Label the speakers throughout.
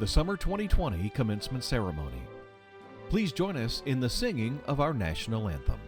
Speaker 1: the Summer 2020 commencement ceremony. Please join us in the singing of our national anthem.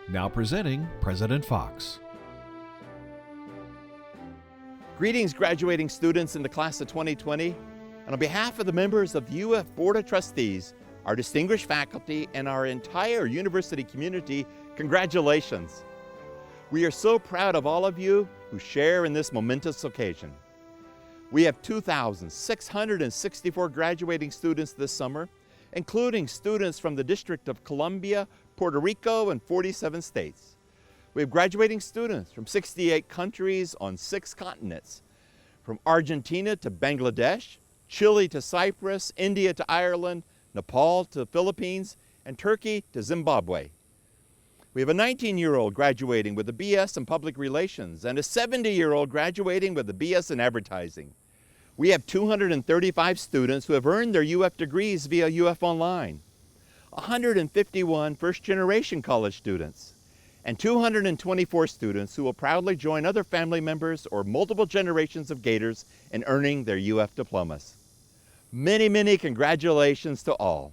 Speaker 1: Now presenting President Fox.
Speaker 2: Greetings, graduating students in the class of 2020. And on behalf of the members of the UF Board of Trustees, our distinguished faculty, and our entire university community, congratulations. We are so proud of all of you who share in this momentous occasion. We have 2,664 graduating students this summer, including students from the District of Columbia, Puerto Rico, and 47 states. We have graduating students from 68 countries on 6 continents, from Argentina to Bangladesh, Chile to Cyprus, India to Ireland, Nepal to the Philippines, and Turkey to Zimbabwe. We have a 19-year-old graduating with a BS in Public Relations and a 70-year-old graduating with a BS in Advertising. We have 235 students who have earned their UF degrees via UF Online, 151 first-generation college students, and 224 students who will proudly join other family members or multiple generations of Gators in earning their UF diplomas. Many, many congratulations to all.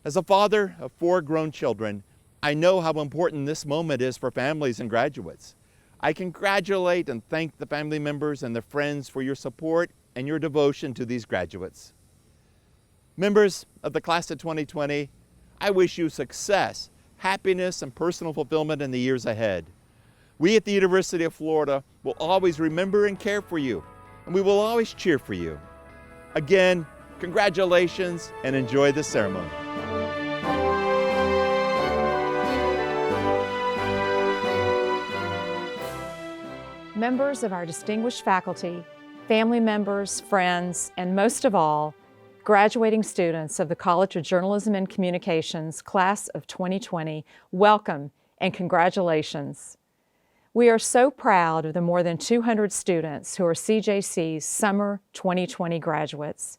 Speaker 2: As a father of 4 grown children, I know how important this moment is for families and graduates. I congratulate and thank the family members and their friends for your support and your devotion to these graduates. Members of the class of 2020, I wish you success, happiness, and personal fulfillment in the years ahead. We at the University of Florida will always remember and care for you, and we will always cheer for you. Again, congratulations and enjoy the ceremony.
Speaker 3: Members of our distinguished faculty, family members, friends, and most of all, graduating students of the College of Journalism and Communications Class of 2020, welcome and congratulations. We are so proud of the more than 200 students who are CJC's Summer 2020 graduates.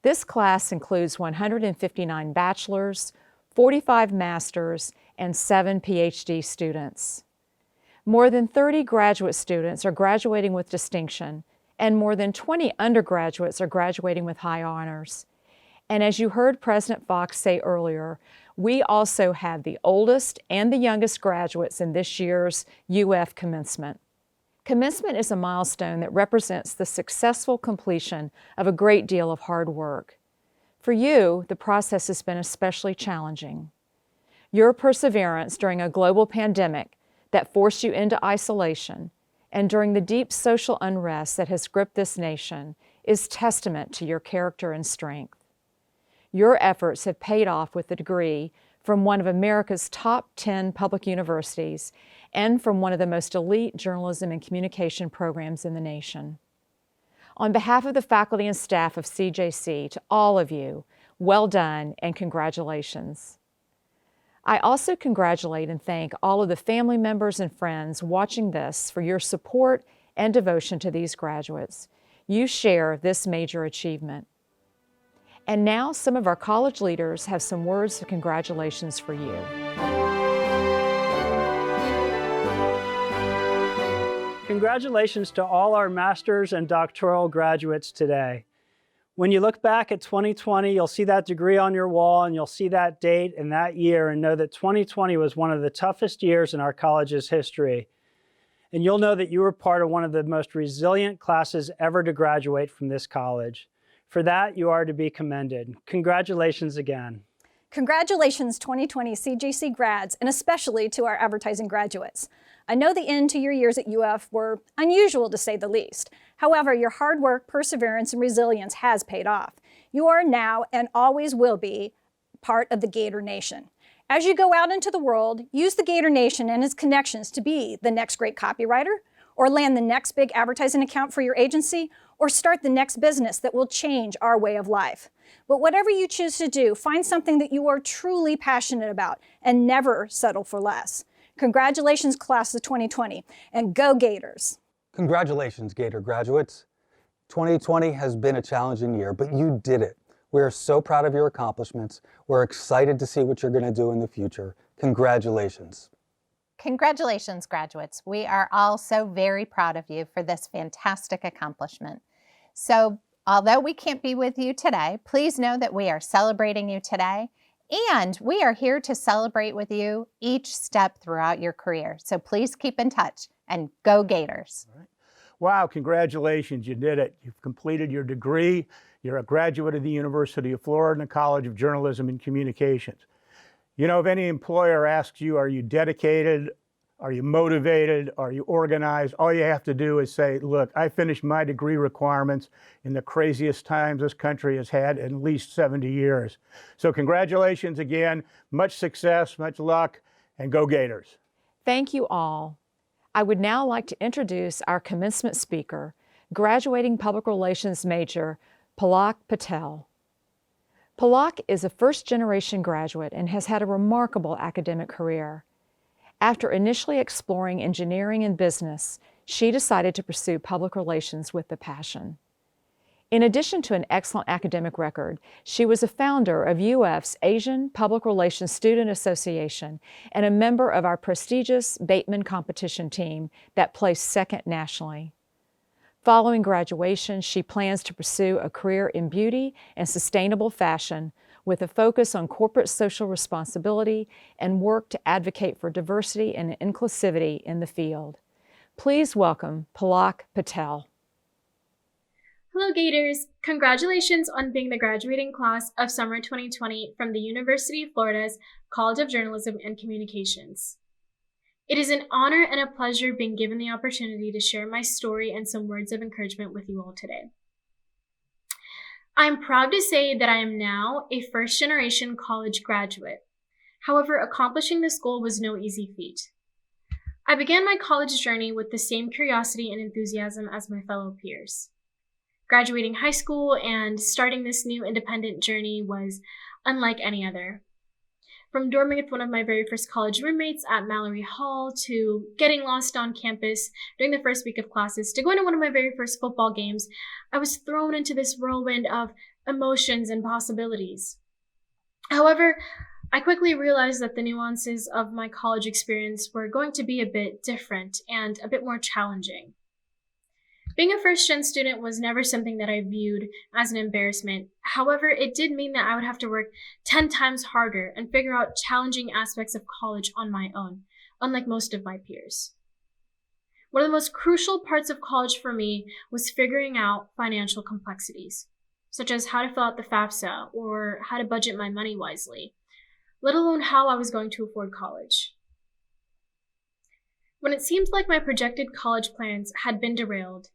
Speaker 3: This class includes 159 bachelor's, 45 master's, and 7 PhD students. More than 30 graduate students are graduating with distinction, and more than 20 undergraduates are graduating with high honors. And as you heard President Fox say earlier, we also have the oldest and the youngest graduates in this year's UF commencement. Commencement is a milestone that represents the successful completion of a great deal of hard work. For you, the process has been especially challenging. Your perseverance during a global pandemic that forced you into isolation, and during the deep social unrest that has gripped this nation, is testament to your character and strength. Your efforts have paid off with a degree from one of America's top 10 public universities and from one of the most elite journalism and communication programs in the nation. On behalf of the faculty and staff of CJC, to all of you, well done and congratulations. I also congratulate and thank all of the family members and friends watching this for your support and devotion to these graduates. You share this major achievement. And now some of our college leaders have some words of congratulations for you.
Speaker 4: Congratulations to all our master's and doctoral graduates today. When you look back at 2020, you'll see that degree on your wall and you'll see that date and that year and know that 2020 was one of the toughest years in our college's history. And you'll know that you were part of one of the most resilient classes ever to graduate from this college. For that, you are to be commended. Congratulations again.
Speaker 5: Congratulations 2020 CJC grads, and especially to our advertising graduates. I know the end to your years at UF were unusual to say the least. However, your hard work, perseverance, and resilience has paid off. You are now and always will be part of the Gator Nation. As you go out into the world, use the Gator Nation and its connections to be the next great copywriter, or land the next big advertising account for your agency, or start the next business that will change our way of life. But whatever you choose to do, find something that you are truly passionate about and never settle for less. Congratulations, class of 2020, and go Gators.
Speaker 6: Congratulations, Gator graduates. 2020 has been a challenging year, but you did it. We are so proud of your accomplishments. We're excited to see what you're going to do in the future. Congratulations.
Speaker 7: Congratulations, graduates. We are all so very proud of you for this fantastic accomplishment. So, although we can't be with you today, please know that we are celebrating you today, and we are here to celebrate with you each step throughout your career. So please keep in touch and go Gators.
Speaker 8: All right. Wow, congratulations, you did it. You've completed your degree. You're a graduate of the University of Florida and the College of Journalism and Communications. You know, if any employer asks you, are you dedicated? Are you motivated? Are you organized? All you have to do is say, look, I finished my degree requirements in the craziest times this country has had in at least 70 years. So congratulations again, much success, much luck, and go Gators.
Speaker 3: Thank you all. I would now like to introduce our commencement speaker, graduating public relations major, Palak Patel. Palak is a first-generation graduate and has had a remarkable academic career. After initially exploring engineering and business, she decided to pursue public relations with a passion. In addition to an excellent academic record, she was a founder of UF's Asian Public Relations Student Association and a member of our prestigious Bateman competition team that placed second nationally. Following graduation, she plans to pursue a career in beauty and sustainable fashion with a focus on corporate social responsibility and work to advocate for diversity and inclusivity in the field. Please welcome Palak Patel.
Speaker 9: Hello Gators! Congratulations on being the graduating class of Summer 2020 from the University of Florida's College of Journalism and Communications. It is an honor and a pleasure being given the opportunity to share my story and some words of encouragement with you all today. I'm proud to say that I am now a first-generation college graduate. However, accomplishing this goal was no easy feat. I began my college journey with the same curiosity and enthusiasm as my fellow peers. Graduating high school and starting this new independent journey was unlike any other. From dorming with one of my very first college roommates at Mallory Hall, to getting lost on campus during the first week of classes, to going to one of my very first football games, I was thrown into this whirlwind of emotions and possibilities. However, I quickly realized that the nuances of my college experience were going to be a bit different and a bit more challenging. Being a first-gen student was never something that I viewed as an embarrassment. However, it did mean that I would have to work 10 times harder and figure out challenging aspects of college on my own, unlike most of my peers. One of the most crucial parts of college for me was figuring out financial complexities, such as how to fill out the FAFSA or how to budget my money wisely, let alone how I was going to afford college. When it seemed like my projected college plans had been derailed,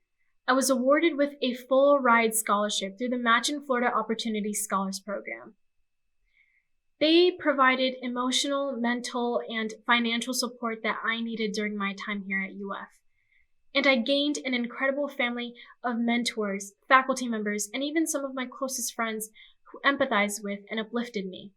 Speaker 9: I was awarded with a full ride scholarship through the Match in Florida Opportunity Scholars Program. They provided emotional, mental, and financial support that I needed during my time here at UF. And I gained an incredible family of mentors, faculty members, and even some of my closest friends who empathized with and uplifted me.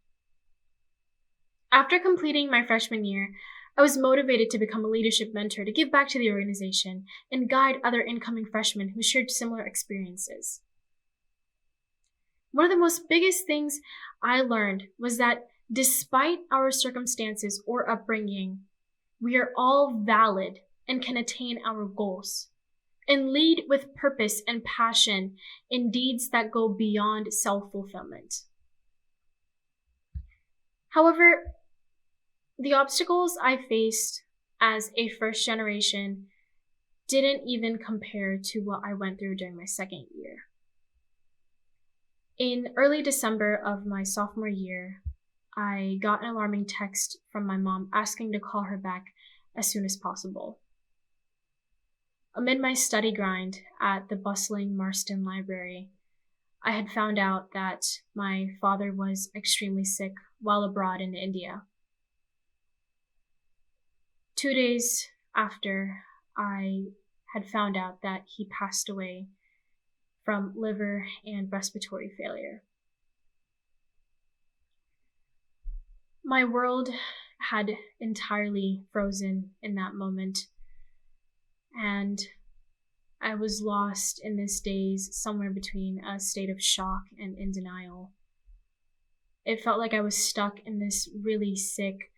Speaker 9: After completing my freshman year, I was motivated to become a leadership mentor to give back to the organization and guide other incoming freshmen who shared similar experiences. One of the most biggest things I learned was that despite our circumstances or upbringing, we are all valid and can attain our goals, and lead with purpose and passion in deeds that go beyond self-fulfillment. However, the obstacles I faced as a first generation didn't even compare to what I went through during my second year. In early December of my sophomore year, I got an alarming text from my mom asking to call her back as soon as possible. Amid my study grind at the bustling Marston Library, I had found out that my father was extremely sick while abroad in India. 2 days after I had found out that he passed away from liver and respiratory failure. My world had entirely frozen in that moment, and I was lost in this daze somewhere between a state of shock and in denial. It felt like I was stuck in this really sick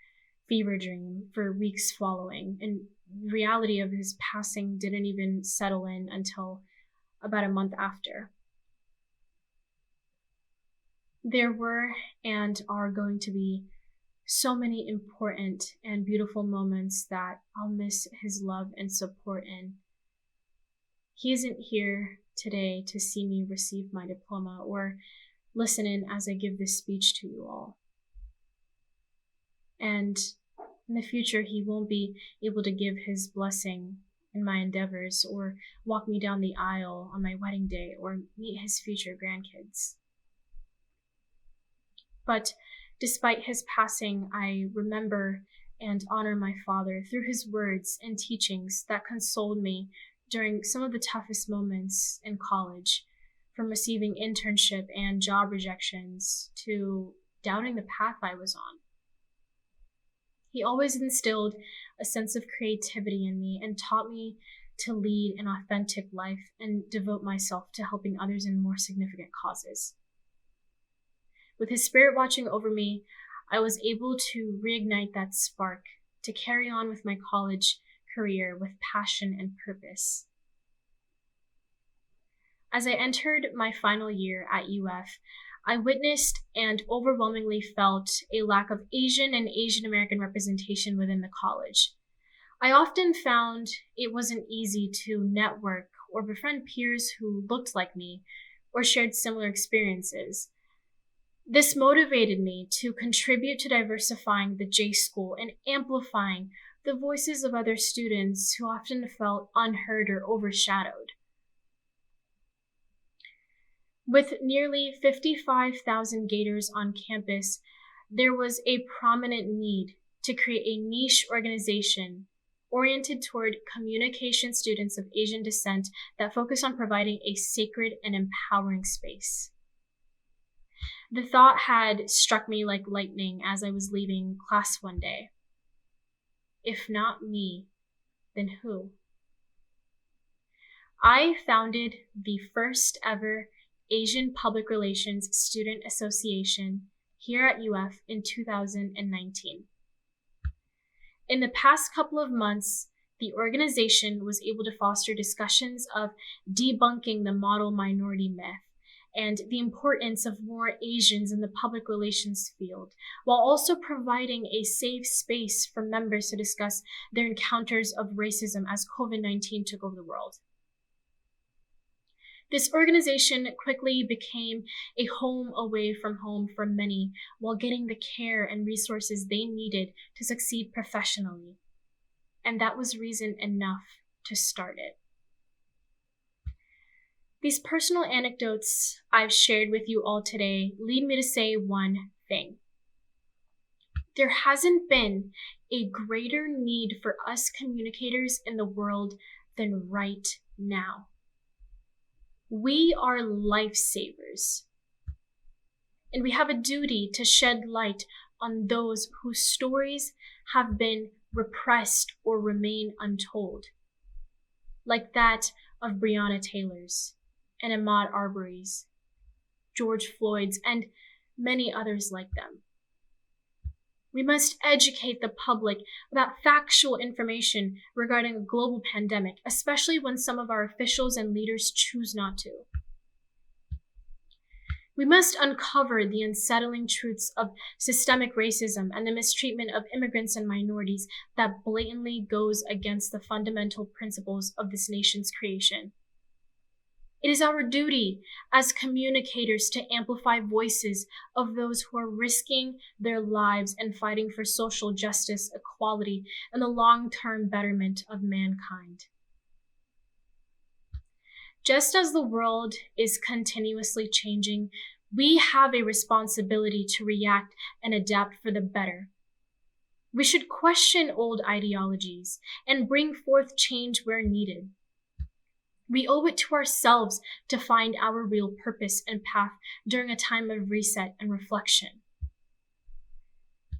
Speaker 9: fever dream for weeks following, and the reality of his passing didn't even settle in until about a month after. There were and are going to be so many important and beautiful moments that I'll miss his love and support in. He isn't here today to see me receive my diploma or listen in as I give this speech to you all. And in the future, he won't be able to give his blessing in my endeavors or walk me down the aisle on my wedding day or meet his future grandkids. But despite his passing, I remember and honor my father through his words and teachings that consoled me during some of the toughest moments in college, from receiving internship and job rejections to doubting the path I was on. He always instilled a sense of creativity in me and taught me to lead an authentic life and devote myself to helping others in more significant causes. With his spirit watching over me, I was able to reignite that spark to carry on with my college career with passion and purpose. As I entered my final year at UF, I witnessed and overwhelmingly felt a lack of Asian and Asian American representation within the college. I often found it wasn't easy to network or befriend peers who looked like me or shared similar experiences. This motivated me to contribute to diversifying the J School and amplifying the voices of other students who often felt unheard or overshadowed. With nearly 55,000 Gators on campus, there was a prominent need to create a niche organization oriented toward communication students of Asian descent that focused on providing a sacred and empowering space. The thought had struck me like lightning as I was leaving class one day. If not me, then who? I founded the first ever Asian Public Relations Student Association here at UF in 2019. In the past couple of months, the organization was able to foster discussions of debunking the model minority myth and the importance of more Asians in the public relations field, while also providing a safe space for members to discuss their encounters of racism as COVID-19 took over the world. This organization quickly became a home away from home for many, while getting the care and resources they needed to succeed professionally. And that was reason enough to start it. These personal anecdotes I've shared with you all today lead me to say one thing. There hasn't been a greater need for us communicators in the world than right now. We are lifesavers, and we have a duty to shed light on those whose stories have been repressed or remain untold, like that of Breonna Taylor's and Ahmaud Arbery's, George Floyd's, and many others like them. We must educate the public about factual information regarding a global pandemic, especially when some of our officials and leaders choose not to. We must uncover the unsettling truths of systemic racism and the mistreatment of immigrants and minorities that blatantly goes against the fundamental principles of this nation's creation. It is our duty as communicators to amplify voices of those who are risking their lives and fighting for social justice, equality, and the long-term betterment of mankind. Just as the world is continuously changing, we have a responsibility to react and adapt for the better. We should question old ideologies and bring forth change where needed. We owe it to ourselves to find our real purpose and path during a time of reset and reflection.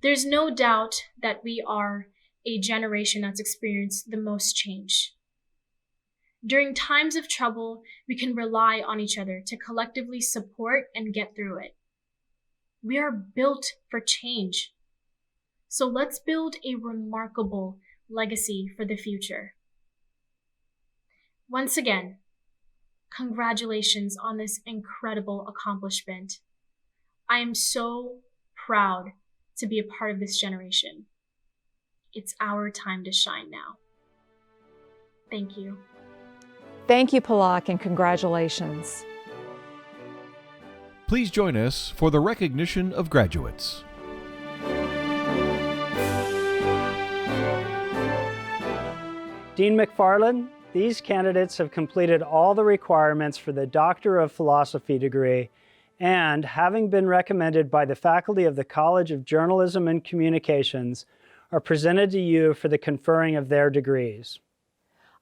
Speaker 9: There's no doubt that we are a generation that's experienced the most change. During times of trouble, we can rely on each other to collectively support and get through it. We are built for change. So let's build a remarkable legacy for the future. Once again, congratulations on this incredible accomplishment. I am so proud to be a part of this generation. It's our time to shine now. Thank you.
Speaker 3: Thank you, Palak, and congratulations.
Speaker 1: Please join us for the recognition of graduates.
Speaker 4: Dean McFarland, these candidates have completed all the requirements for the Doctor of Philosophy degree and, having been recommended by the faculty of the College of Journalism and Communications, are presented to you for the conferring of their degrees.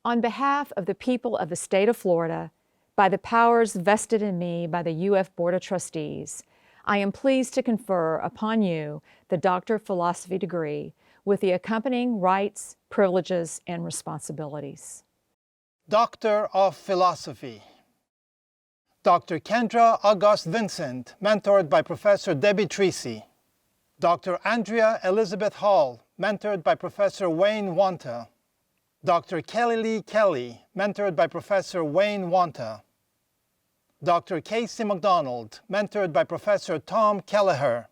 Speaker 3: On behalf of the people of the state of Florida, by the powers vested in me by the UF Board of Trustees, I am pleased to confer upon you the Doctor of Philosophy degree with the accompanying rights, privileges, and responsibilities.
Speaker 10: Doctor of Philosophy. Dr. Kendra August Vincent, mentored by Professor Debbie Treacy. Dr. Andrea Elizabeth Hall, mentored by Professor Wayne Wanta. Dr. Kelly Lee Kelly, mentored by Professor Wayne Wanta. Dr. Casey McDonald, mentored by Professor Tom Kelleher.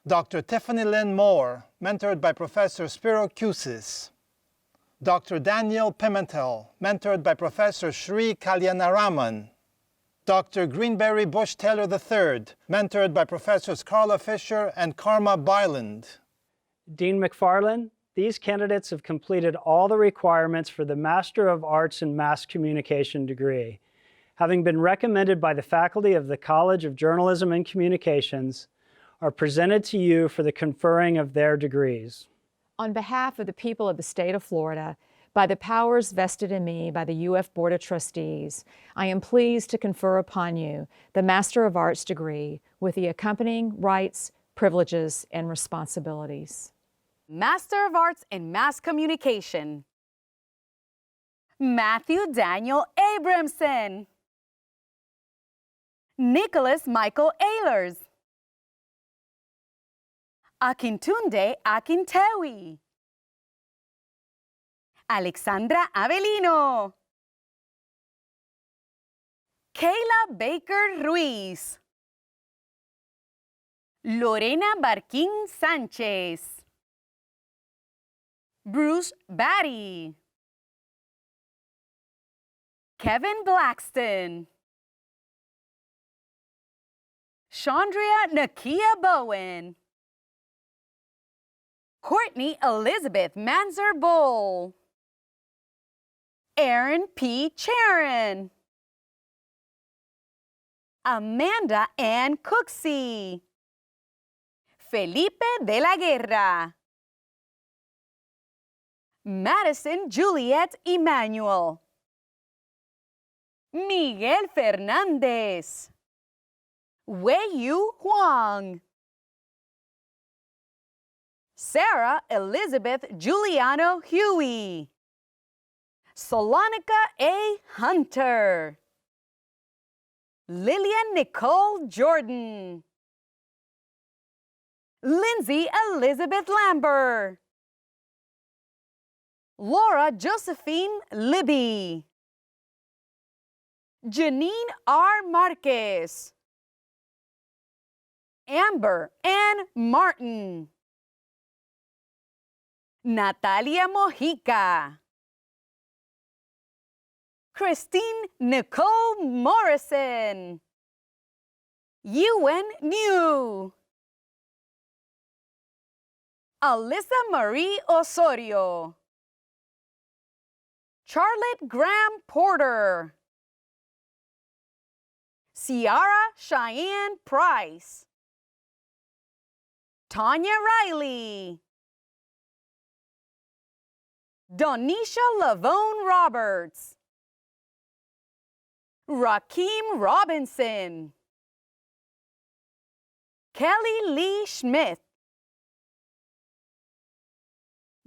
Speaker 10: Dr. Tiffany Lynn Moore, mentored by Professor Spiro Cusis. Dr. Daniel Pimentel, mentored by Professor Sri Kalyanaraman. Dr. Greenberry Bush Taylor III, mentored by Professors Carla Fisher and Karma Byland.
Speaker 4: Dean McFarland, these candidates have completed all the requirements for the Master of Arts in Mass Communication degree. Having been recommended by the faculty of the College of Journalism and Communications, are presented to you for the conferring of their degrees.
Speaker 3: On behalf of the people of the state of Florida, by the powers vested in me by the UF Board of Trustees, I am pleased to confer upon you the Master of Arts degree with the accompanying rights, privileges, and responsibilities.
Speaker 11: Master of Arts in Mass Communication. Matthew Daniel Abramson. Nicholas Michael Ehlers. Akintunde Akintewi. Alexandra Avelino. Kayla Baker Ruiz. Lorena Barquín Sánchez. Bruce Batty. Kevin Blackston. Chandria Nakia Bowen. Courtney Elizabeth Manzer Bull. Aaron P. Charon. Amanda Ann Cooksey. Felipe de la Guerra. Madison Juliet Emmanuel. Miguel Fernández. Wei-Yu Huang. Sarah Elizabeth Giuliano Huey. Salonica A. Hunter. Lillian Nicole Jordan. Lindsay Elizabeth Lambert. Laura Josephine Libby. Janine R. Marquez. Amber Ann Martin. Natalia Mojica. Christine Nicole Morrison. Ewan New. Alyssa Marie Osorio. Charlotte Graham Porter. Ciara Cheyenne Price. Tanya Riley. Donisha Lavone Roberts. Rakeem Robinson. Kelly Lee Schmidt.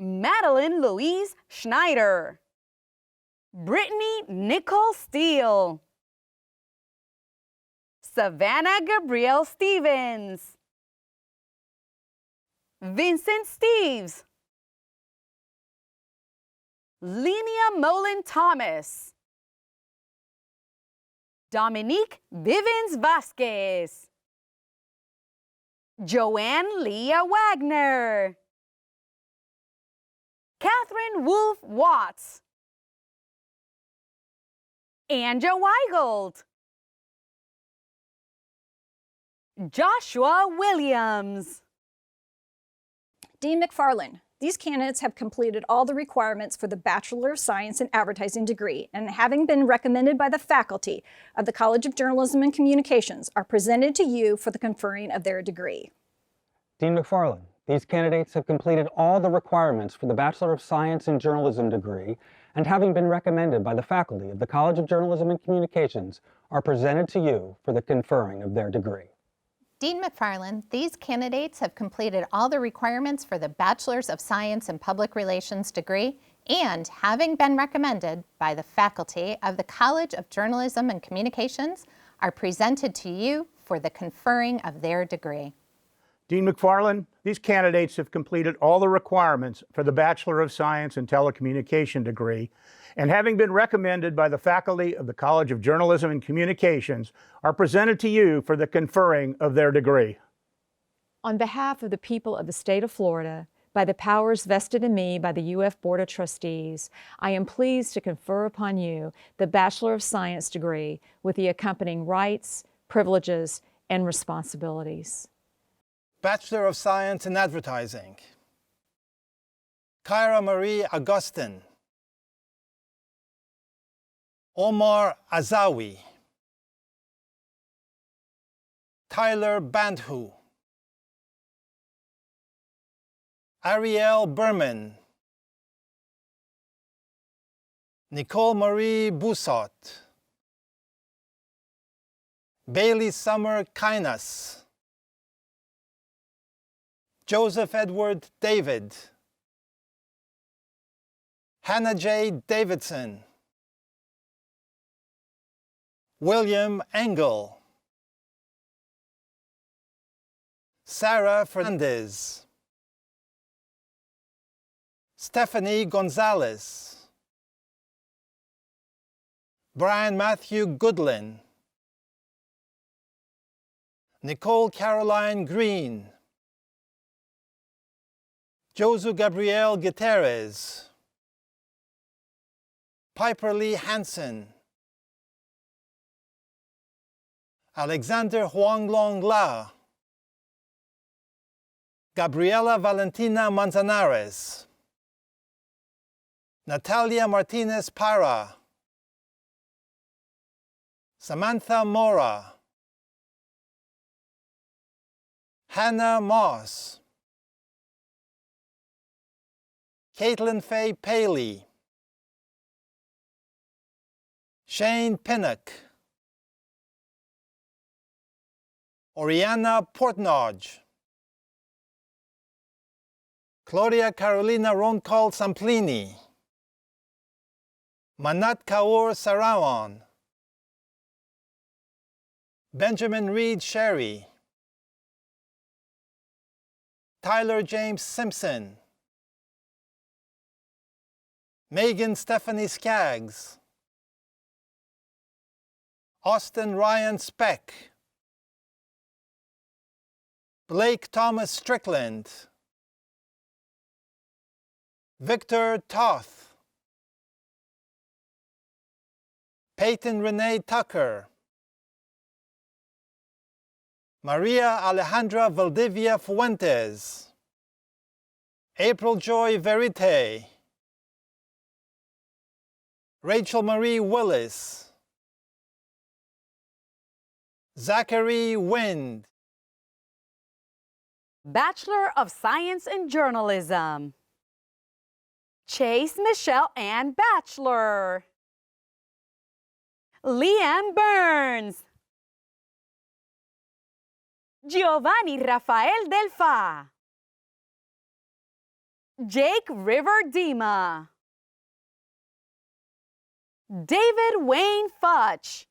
Speaker 11: Madeline Louise Schneider. Brittany Nicole Steele. Savannah Gabrielle Stevens. Vincent Steves. Linnea Mullen Thomas. Dominique Vivens Vasquez. Joanne Leah Wagner. Catherine Wolf Watts. Anja Weigold. Joshua Williams.
Speaker 5: Dean McFarland, these candidates have completed all the requirements for the Bachelor of Science in Advertising degree, and having been recommended by the faculty of the College of Journalism and Communications, are presented to you for the conferring of their degree.
Speaker 6: Dean McFarland, these candidates have completed all the requirements for the Bachelor of Science in Journalism degree, and having been recommended by the faculty of the College of Journalism and Communications, are presented to you for the conferring of their degree.
Speaker 7: Dean McFarland, these candidates have completed all the requirements for the Bachelor's of Science in Public Relations degree and, having been recommended by the faculty of the College of Journalism and Communications, are presented to you for the conferring of their degree.
Speaker 8: Dean McFarland, these candidates have completed all the requirements for the Bachelor of Science in Telecommunication degree, and having been recommended by the faculty of the College of Journalism and Communications, are presented to you for the conferring of their degree.
Speaker 3: On behalf of the people of the state of Florida, by the powers vested in me by the UF Board of Trustees, I am pleased to confer upon you the Bachelor of Science degree with the accompanying rights, privileges, and responsibilities.
Speaker 10: Bachelor of Science in Advertising. Kyra Marie Augustin. Omar Azawi. Tyler Bandhu. Ariel Berman. Nicole Marie Busot. Bailey Summer Kainas. Joseph Edward David. Hannah J. Davidson. William Engel. Sarah Fernandez. Stephanie Gonzalez. Brian Matthew Goodlin. Nicole Caroline Green. Josu Gabriel Gutierrez. Piper Lee Hansen. Alexander Huanglong La. Gabriela Valentina Manzanares. Natalia Martinez Parra. Samantha Mora. Hannah Moss. Caitlin Faye Paley. Shane Pinnock. Oriana Portnodge. Claudia Carolina Roncal Samplini. Manat Kaur Sarawan. Benjamin Reed Sherry. Tyler James Simpson, Megan Stephanie Skaggs, Austin Ryan Speck, Blake Thomas Strickland, Victor Toth, Peyton Renee Tucker, Maria Alejandra Valdivia Fuentes, April Joy Verite, Rachel Marie Willis, Zachary Wind,
Speaker 11: Bachelor of Science in Journalism, Chase Michelle Ann Bachelor, Leanne Burns, Giovanni Rafael Delfa, Jake River Dima, David Wayne Futch,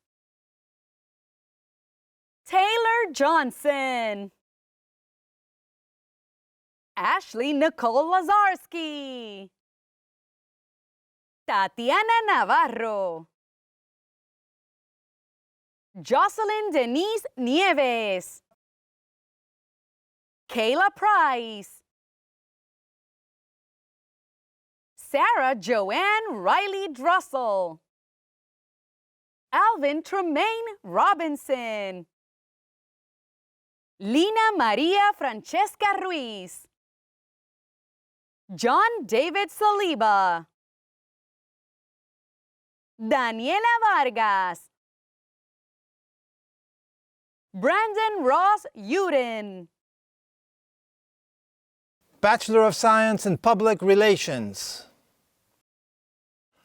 Speaker 11: Taylor Johnson, Ashley Nicole Lazarski, Tatiana Navarro, Jocelyn Denise Nieves, Kayla Price, Sarah Joanne Riley Drussel, Alvin Tremaine Robinson, Lina Maria Francesca Ruiz, John David Saliba, Daniela Vargas, Brandon Ross Uden,
Speaker 10: Bachelor of Science in Public Relations,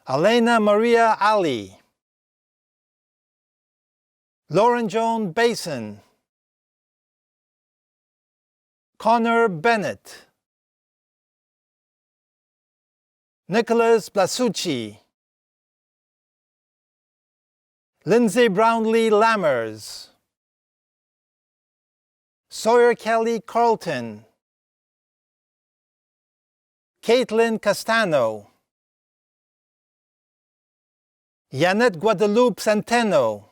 Speaker 10: Elena Maria Ali, Lauren Joan Basin, Connor Bennett, Nicholas Blasucci, Lindsay Brownlee Lammers, Sawyer Kelly Carlton, Caitlin Castano, Yanette Guadalupe Centeno,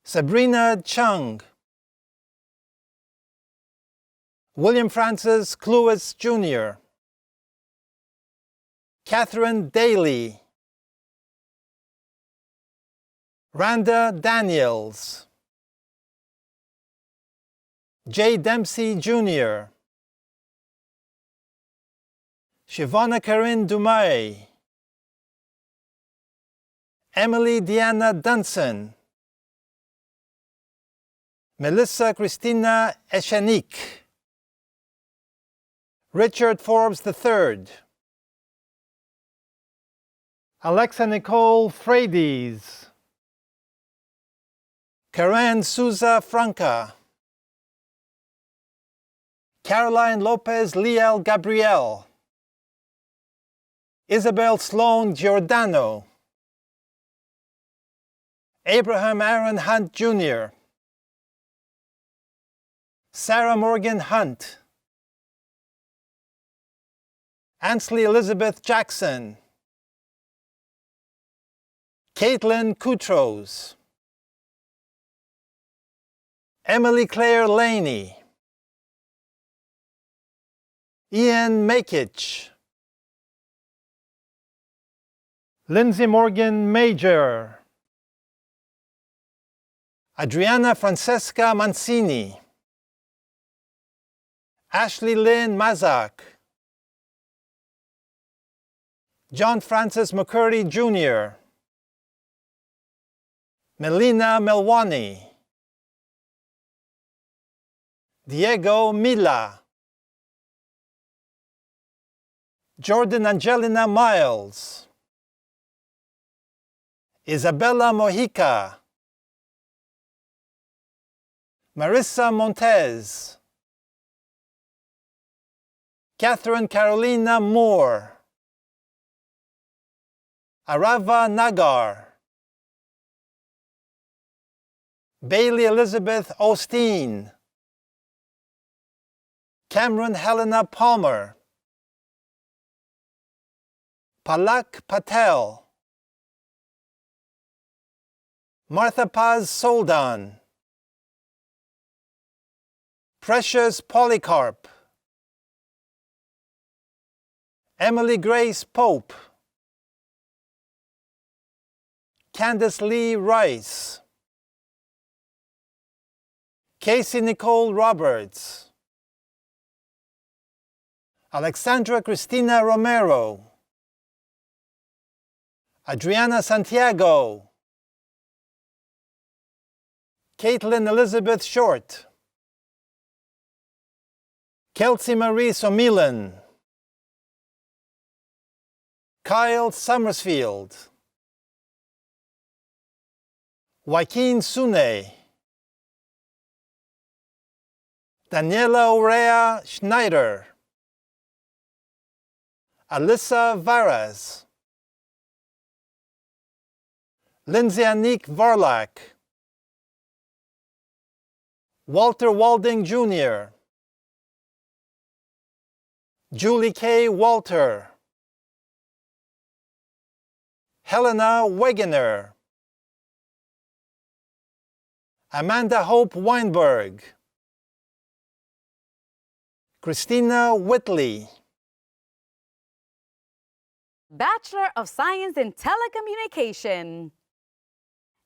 Speaker 10: Sabrina Chung, William Francis Cluis Jr., Catherine Daly, Randa Daniels, Jay Dempsey Jr., Shivana Karin Dumay, Emily Deanna Dunson, Melissa Christina Eshanik, Richard Forbes III, Alexa Nicole Frades, Karen Souza Franca, Caroline Lopez Liel Gabriel, Isabel Sloan Giordano, Abraham Aaron Hunt Jr., Sarah Morgan Hunt, Ansley Elizabeth Jackson, Caitlin Koutros, Emily Claire Laney, Ian Makich, Lindsay Morgan Major, Adriana Francesca Mancini, Ashley Lynn Mazak, John Francis McCurdy Jr., Melina Melwani, Diego Mila, Jordan Angelina Miles, Isabella Mojica, Marissa Montez, Catherine Carolina Moore, Arava Nagar, Bailey Elizabeth Osteen, Cameron Helena Palmer, Palak Patel, Martha Paz Soldan, Precious Polycarp, Emily Grace Pope, Candace Lee Rice, Casey Nicole Roberts, Alexandra Cristina Romero, Adriana Santiago, Caitlin Elizabeth Short, Kelsey Marie Somilan, Kyle Summersfield, Joaquin Sune, Daniela Aurea Schneider, Alyssa Varas, Lindsay Anique Varlak, Walter Walding Jr., Julie K. Walter, Helena Wegener, Amanda Hope Weinberg, Christina Whitley,
Speaker 11: Bachelor of Science in Telecommunication,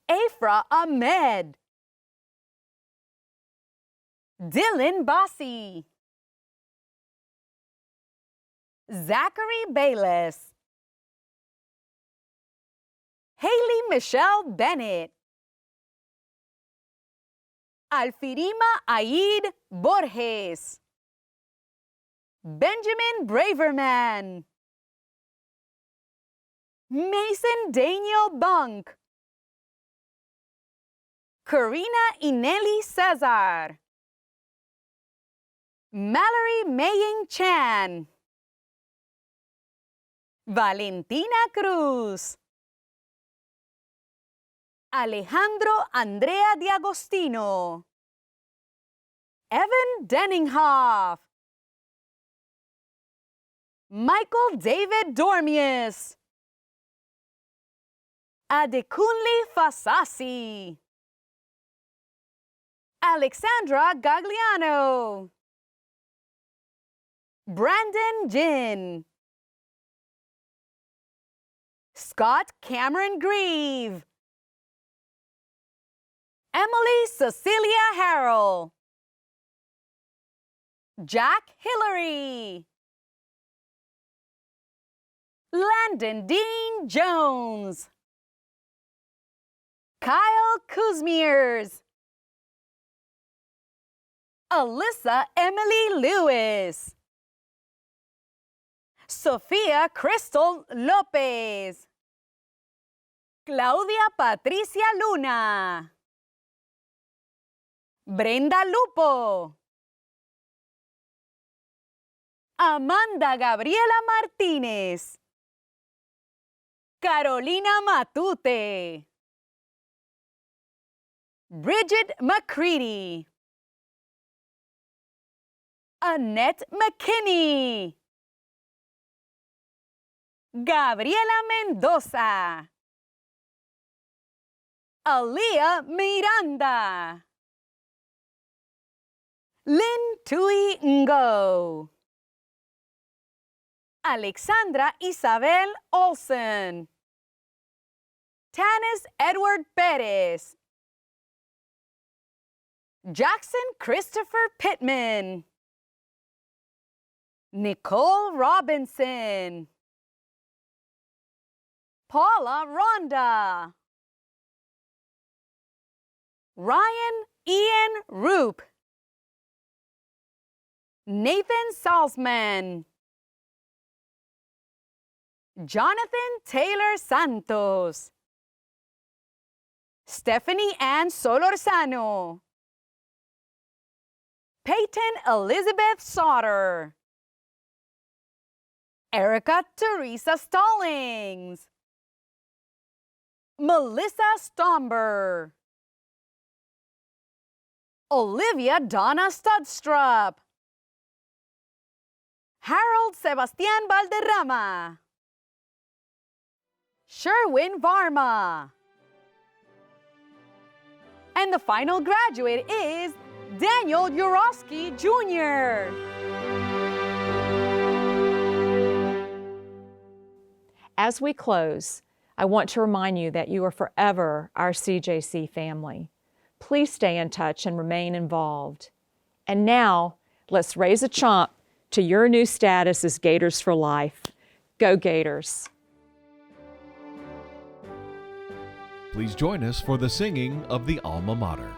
Speaker 11: Afra Ahmed, Dylan Bossi, Zachary Bayless, Haley Michelle Bennett, Alfirima Aid Borges, Benjamin Braverman, Mason Daniel Bunk, Karina Ineli Cesar, Mallory Maying Chan, Valentina Cruz, Alejandro Andrea Diagostino, Evan Denninghoff, Michael David Dormius, Adekunle Fasasi, Alexandra Gagliano, Brandon Jin, Scott Cameron Grieve, Emily Cecilia Harrell, Jack Hillary, Landon Dean Jones, Kyle Kuzmiers, Alyssa Emily Lewis, Sofia Crystal Lopez, Claudia Patricia Luna, Brenda Lupo, Amanda Gabriela Martínez, Carolina Matute, Bridget McCready, Annette McKinney, Gabriela Mendoza, Aaliyah Miranda, Lynn Tui Ngo, Alexandra Isabel Olsen, Tanis Edward Perez, Jackson Christopher Pittman, Nicole Robinson, Paula Ronda, Ryan Ian Roop, Nathan Salzman, Jonathan Taylor Santos, Stephanie Ann Solorzano, Peyton Elizabeth Sauter, Erica Teresa Stallings, Melissa Stomber, Olivia Donna Studstrup, Harold Sebastian Valderrama. Sherwin Varma. And the final graduate is Daniel Urowski Jr.
Speaker 3: As we close, I want to remind you that you are forever our CJC family. Please stay in touch and remain involved. And now, let's raise a chomp to your new status as Gators for Life. Go Gators!
Speaker 1: Please join us for the singing of the Alma Mater.